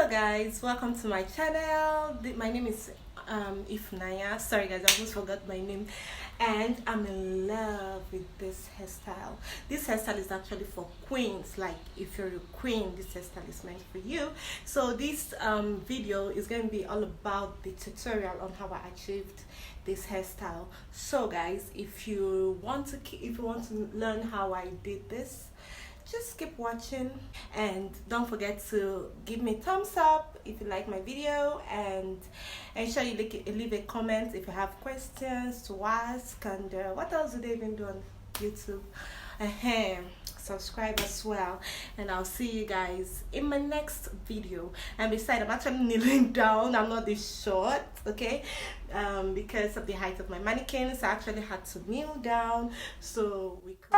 Hello guys, welcome to my channel. My name is Naya. Sorry guys, I almost forgot my name. And I'm in love with this hairstyle. This hairstyle is actually for queens. Like if you're a queen, this hairstyle is meant for you. So this video is going to be all about the tutorial on how I achieved this hairstyle. So guys, if you want to learn how I did this, just keep watching and don't forget to give me a thumbs up if you like my video, and ensure you leave a comment if you have questions to ask. And what else do they even do on YouTube? Subscribe as well, and I'll see you guys in my next video. And besides, I'm actually kneeling down. I'm not this short, okay, because of the height of my mannequins. I actually had to kneel down so we could